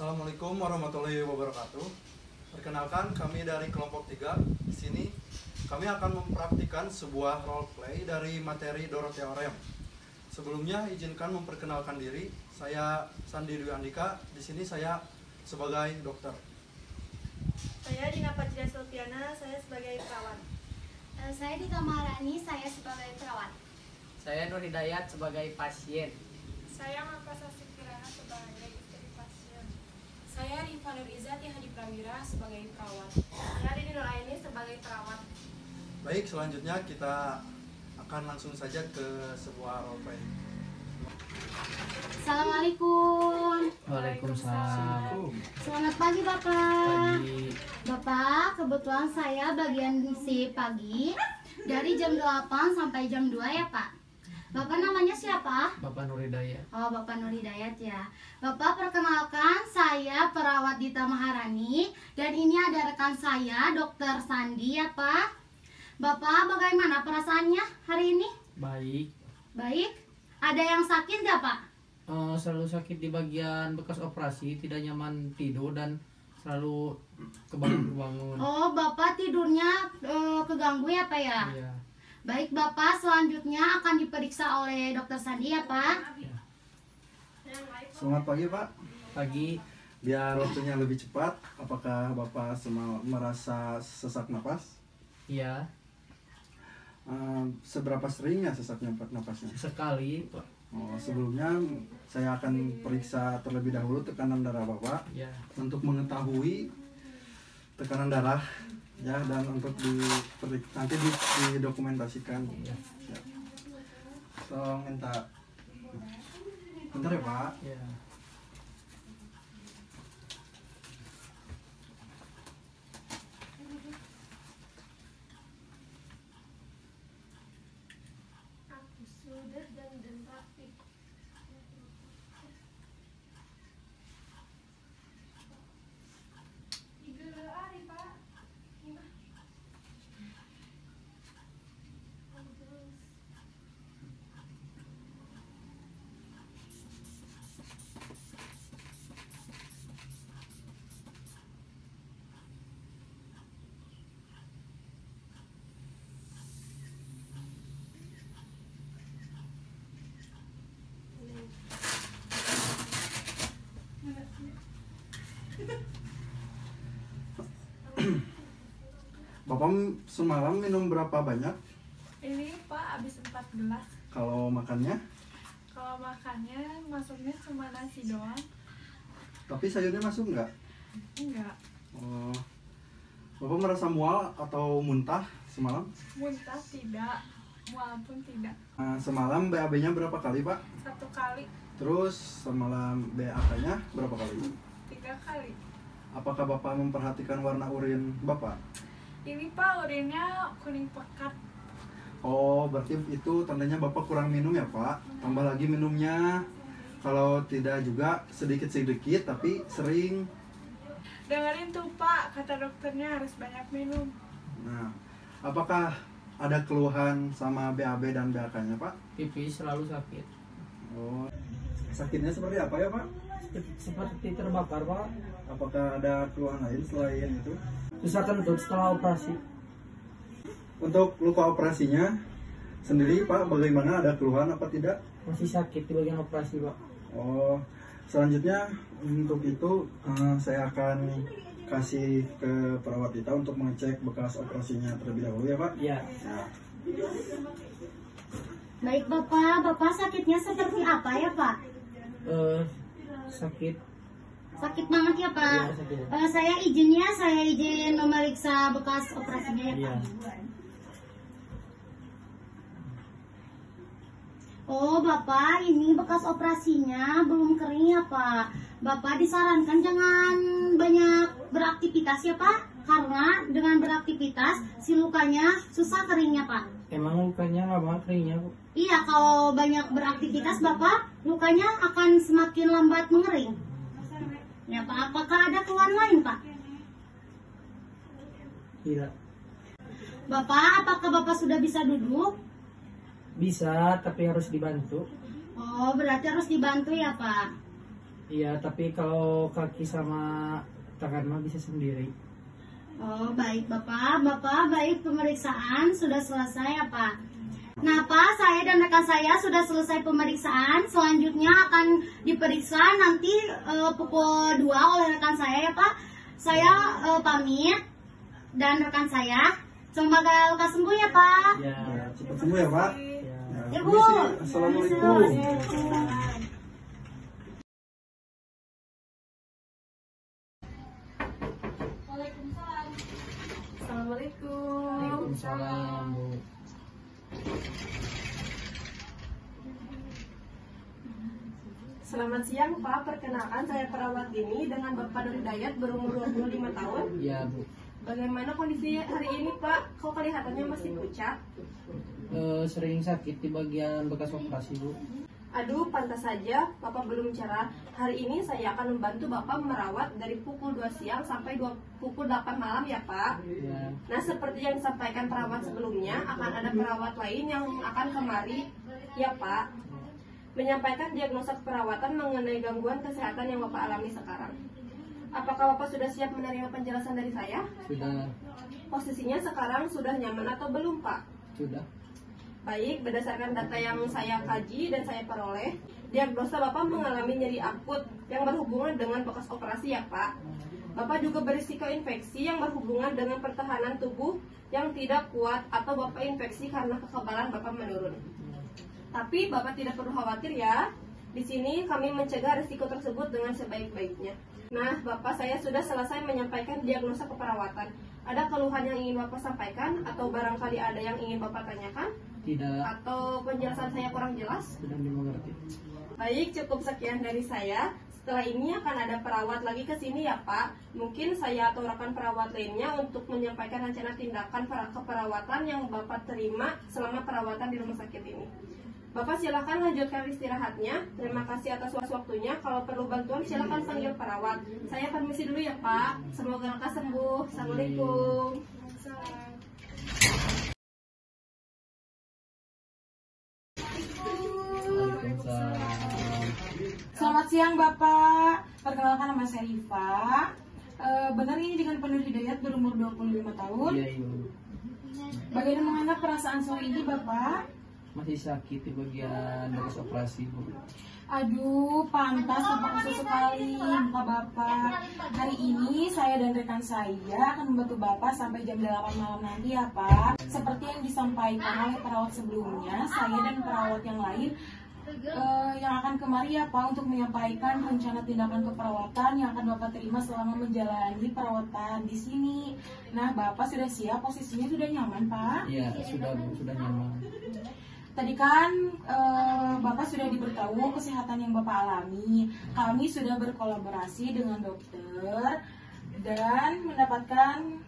Assalamualaikum warahmatullahi wabarakatuh. Perkenalkan, kami dari kelompok 3. Di sini kami akan mempraktikkan sebuah role play dari materi Dorotheorem. Sebelumnya izinkan memperkenalkan diri. Saya Sandi Dwi Andika. Di sini saya sebagai dokter. Saya Dina Pajra Sulfiana, saya sebagai perawat. Saya Dita Maharani, saya sebagai perawat. Saya Nur Hidayat sebagai pasien. Saya Mapasasi Kirana sebagai istri pasien. Saya Rifa Nur Izzati Hadi Prawira sebagai perawat. Saya Dini Nuraini sebagai perawat. Baik, selanjutnya kita akan langsung saja ke sebuah role play. Assalamualaikum. Waalaikumsalam. Selamat pagi Bapak. Pagi. Bapak, kebetulan saya bagian si pagi dari jam 8 sampai jam 2 ya Pak. Bapak namanya siapa? Bapak Nur Hidayat. Oh, Bapak Nur Hidayat ya. Bapak, perkenalkan, saya perawat Dita Maharani dan ini ada rekan saya, Dokter Sandi ya Pak. Bapak, bagaimana perasaannya hari ini? Baik. Baik. Ada yang sakit nggak Pak? Selalu sakit di bagian bekas operasi, tidak nyaman tidur dan selalu kebangun-bangun. Oh, Bapak tidurnya keganggu ya Pak ya? Iya. Baik Bapak, selanjutnya akan diperiksa oleh Dokter Sandi ya Pak. Ya. Selamat pagi, Pak. Pagi. Biar waktunya lebih cepat, apakah Bapak merasa sesak napas? Iya. Seberapa seringnya sesak napasnya? Sekali, Pak. Sebelumnya saya akan periksa terlebih dahulu tekanan darah Bapak Ya. untuk mengetahui tekanan darah ya, dan untuk nanti didokumentasikan. Ya. Siap. Tolong minta bentar ya Pak. Ya. Sudah dan praktik. Bapak semalam minum berapa banyak? Ini Pak habis 4 gelas. Kalau makannya? Kalau makannya masuknya cuma nasi doang. Tapi sayurnya masuk nggak? Enggak. Oh, Bapak merasa mual atau muntah semalam? Muntah tidak, mual pun tidak. Semalam BAB-nya berapa kali Pak? 1 kali, Terus semalam BAK-nya berapa kali? 3 kali. Apakah Bapak memperhatikan warna urin Bapak? Ini Pak urinnya kuning pekat. Oh, berarti itu tandanya Bapak kurang minum ya Pak? Tambah lagi minumnya. Kalau tidak juga sedikit-sedikit tapi sering. Dengerin tuh Pak, kata dokternya harus banyak minum. Nah, apakah ada keluhan sama BAB dan BAK-nya Pak? Pipi selalu sakit. Oh, sakitnya seperti apa ya Pak? Seperti terbakar, Pak. Apakah ada keluhan lain selain itu? Susah kentut setelah operasi. Untuk luka operasinya sendiri Pak, bagaimana, ada keluhan apa tidak? Masih sakit di bagian operasi, Pak. Oh, selanjutnya untuk itu saya akan kasih ke perawat kita untuk mengecek bekas operasinya terlebih dahulu ya Pak. Ya. Nah, Baik Bapak, Bapak sakitnya seperti apa ya Pak? Sakit. Sakit banget ya Pak? Iya, sakit. Saya izin memeriksa bekas operasinya ya Pak. Iya. Oh Bapak, ini bekas operasinya belum kering ya Pak. Bapak disarankan jangan banyak beraktivitas ya Pak, karena dengan beraktivitas si lukanya susah keringnya Pak. Emang lukanya lama keringnya, Bu? Iya, kalau banyak beraktivitas Bapak, lukanya akan semakin lambat mengering. Ya Pak, apakah ada keluhan lain Pak? Tidak. Bapak, apakah Bapak sudah bisa duduk? Bisa, tapi harus dibantu. Oh, berarti harus dibantu ya Pak. Iya, tapi kalau kaki sama tangan mah bisa sendiri. Oh, baik Bapak. Bapak, baik, pemeriksaan sudah selesai ya Pak. Nah Pak, saya dan rekan saya sudah selesai pemeriksaan. Selanjutnya akan diperiksa nanti pukul 2 oleh rekan saya ya Pak. Saya pamit dan rekan saya. Semoga lekas sembuh ya Pak. Ya. Cepat sembuh ya Pak. Ya Bu. Assalamualaikum. Assalamualaikum. Waalaikumsalam, Bu. Selamat siang Pak, perkenalkan saya perawat Dini dengan Bapak Nur Hidayat berumur 25 tahun. Iya, Bu. Bagaimana kondisi hari ini Pak? Kok kelihatannya masih pucat? Sering sakit di bagian bekas operasi, Bu. Aduh, pantas saja Bapak belum cerah. Hari ini saya akan membantu Bapak merawat dari pukul 2 siang sampai pukul 8 malam ya Pak. Ya. Nah, seperti yang disampaikan perawat sebelumnya, akan ada perawat lain yang akan kemari ya Pak, menyampaikan diagnosa keperawatan mengenai gangguan kesehatan yang Bapak alami sekarang. Apakah Bapak sudah siap menerima penjelasan dari saya? Sudah. Posisinya sekarang sudah nyaman atau belum Pak? Sudah. Baik, berdasarkan data yang saya kaji dan saya peroleh, diagnosa Bapak mengalami nyeri akut yang berhubungan dengan bekas operasi ya Pak. Bapak juga berisiko infeksi yang berhubungan dengan pertahanan tubuh yang tidak kuat atau Bapak infeksi karena kekebalan Bapak menurun. Tapi Bapak tidak perlu khawatir ya. Di sini kami mencegah risiko tersebut dengan sebaik-baiknya. Nah, Bapak, saya sudah selesai menyampaikan diagnosa keperawatan. Ada keluhan yang ingin Bapak sampaikan atau barangkali ada yang ingin Bapak tanyakan? Tidak. Atau penjelasan saya kurang jelas? Sudah dimengerti. Baik, cukup sekian dari saya. Setelah ini akan ada perawat lagi ke sini ya Pak. Mungkin saya atau rekan perawat lainnya untuk menyampaikan rencana tindakan keperawatan yang Bapak terima selama perawatan di rumah sakit ini. Bapak silakan lanjutkan istirahatnya. Terima kasih atas waktunya. Kalau perlu bantuan silakan panggil perawat. Saya permisi dulu ya Pak. Semoga lekas sembuh. Assalamualaikum. Waalaikumsalam. Selamat siang Bapak. Perkenalkan nama saya Rifa. Benar ini dengan Nur Hidayat berumur 25 tahun. Iya, Ibu. Bagaimana perasaan sore ini Bapak? Masih sakit di bagian bekas operasi, Bu. Aduh, pantas Bapak khusus sekali muka Bapak. Hari ini saya dan rekan saya akan membantu Bapak sampai jam 8 malam nanti ya Pak. Seperti yang disampaikan oleh perawat sebelumnya, saya dan perawat yang lain yang akan kemari ya Pak untuk menyampaikan rencana tindakan keperawatan yang akan Bapak terima selama menjalani perawatan di sini. Nah, Bapak sudah siap, posisinya sudah nyaman Pak? Iya, sudah, Bu, sudah nyaman. Tadi kan Bapak sudah diberitahu kesehatan yang Bapak alami. Kami sudah berkolaborasi dengan dokter dan mendapatkan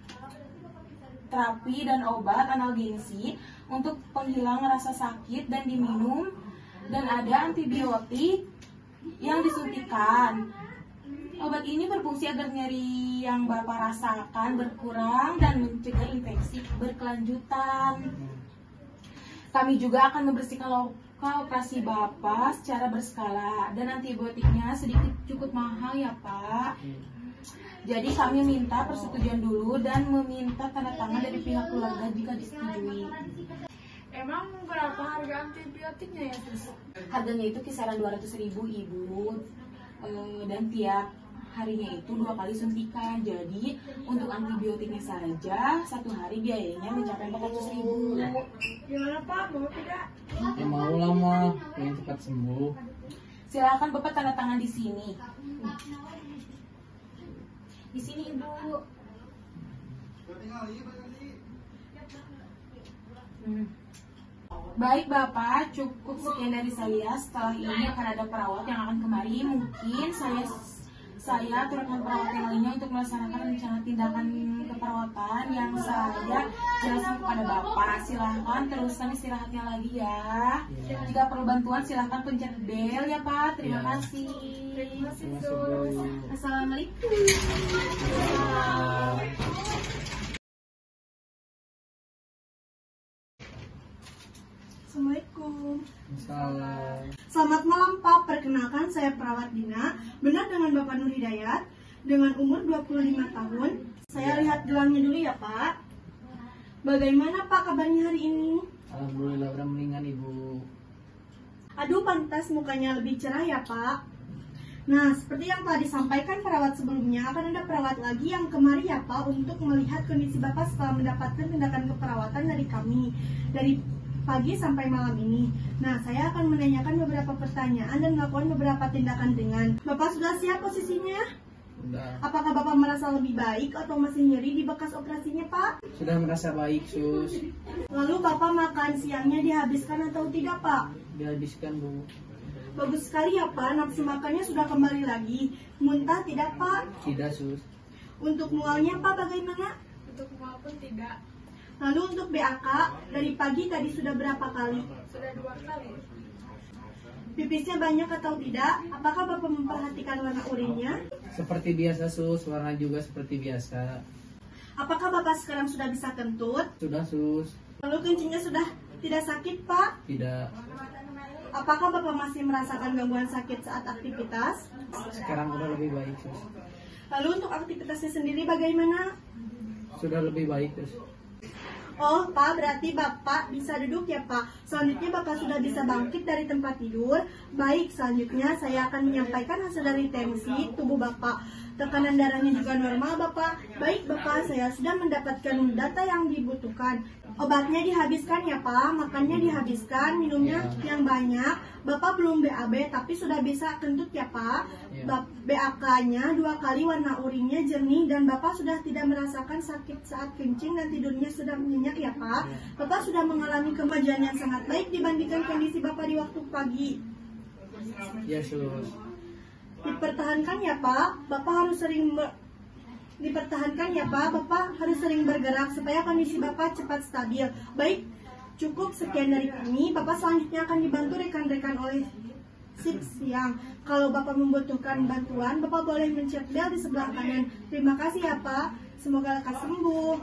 terapi dan obat analgensi untuk penghilang rasa sakit dan diminum, dan ada antibiotik yang disuntikan. Obat ini berfungsi agar nyeri yang Bapak rasakan berkurang dan mencegah infeksi berkelanjutan. Kami juga akan membersihkan luka operasi Bapak secara berskala, dan antibiotiknya sedikit cukup mahal ya Pak. Jadi kami minta persetujuan dulu dan meminta tanda tangan dari pihak keluarga jika disetujui. Emang berapa harga antibiotiknya ya Sus? Harganya itu kisaran 200.000 Ibu. Dan tiap harinya itu 2 kali suntikan. Jadi untuk antibiotiknya saja 1 hari biayanya mencapai 400.000. Gimana Pak? Mau tidak? Ya mau lama, pengen cepat sembuh. Silakan Bapak tanda tangan di sini. Di sini Ibu. Baik Bapak, cukup sekian dari saya. Setelah ini akan ada perawat yang akan kemari. Mungkin saya turunkan perawat yang lainnya untuk melaksanakan rencana tindakan keperawatan yang saya jelaskan kepada Bapak. Silahkan teruskan istirahatnya lagi ya. Jika perlu bantuan silahkan pencet bel ya Pak. Terima Ya. kasih. Terima kasih, Bu. Assalamualaikum. Assalamualaikum. Salah. Selamat malam Pak, perkenalkan saya perawat Dina. Benar dengan Bapak Nur Hidayat, dengan umur 25 tahun. Saya lihat gelangnya dulu ya Pak. Bagaimana Pak kabarnya hari ini? Alhamdulillah udah mendingan Ibu. Aduh, pantas mukanya lebih cerah ya Pak. Nah, seperti yang telah disampaikan perawat sebelumnya, akan ada perawat lagi yang kemari ya Pak untuk melihat kondisi Bapak setelah mendapatkan tindakan keperawatan dari kami, dari pagi sampai malam ini. Nah, saya akan menanyakan beberapa pertanyaan dan melakukan beberapa tindakan dengan. Bapak sudah siap posisinya? Udah. Apakah Bapak merasa lebih baik atau masih nyeri di bekas operasinya Pak? Sudah merasa baik, Sus. Lalu Bapak makan siangnya dihabiskan atau tidak Pak? Dihabiskan, Bu. Bagus sekali ya Pak, nafsu makannya sudah kembali lagi. Muntah tidak Pak? Tidak, Sus. Untuk mualnya Pak bagaimana? Untuk mual pun tidak. Lalu untuk BAK, dari pagi tadi sudah berapa kali? Sudah 2 kali. Pipisnya banyak atau tidak? Apakah Bapak memperhatikan warna urinnya? Seperti biasa, Sus. Warna juga seperti biasa. Apakah Bapak sekarang sudah bisa kentut? Sudah, Sus. Lalu kencingnya sudah tidak sakit Pak? Tidak. Apakah Bapak masih merasakan gangguan sakit saat aktivitas? Sekarang udah lebih baik, Sus. Lalu untuk aktivitasnya sendiri bagaimana? Sudah lebih baik, Sus. Oh Pak, berarti Bapak bisa duduk ya Pak. Selanjutnya Bapak sudah bisa bangkit dari tempat tidur. Baik, selanjutnya saya akan menyampaikan hasil dari tensi tubuh Bapak. Tekanan darahnya juga normal Bapak. Baik Bapak, saya sudah mendapatkan data yang dibutuhkan. Obatnya dihabiskan ya Pak, makannya dihabiskan, minumnya yang banyak. Bapak belum BAB tapi sudah bisa kentut ya Pak. BAK-nya 2 kali, warna urinnya jernih dan Bapak sudah tidak merasakan sakit saat kencing dan tidurnya sudah nyenyak ya Pak. Bapak sudah mengalami kemajuan yang sangat baik dibandingkan kondisi Bapak di waktu pagi. Ya, Sus. Dipertahankan ya Pak, Bapak harus sering dipertahankan ya Pak, Bapak harus sering bergerak supaya kondisi Bapak cepat stabil. Baik, cukup sekian dari kami. Bapak selanjutnya akan dibantu rekan-rekan oleh shift siang. Kalau Bapak membutuhkan bantuan, Bapak boleh mencet bel di sebelah kanan. Terima kasih ya Pak, semoga lekas sembuh.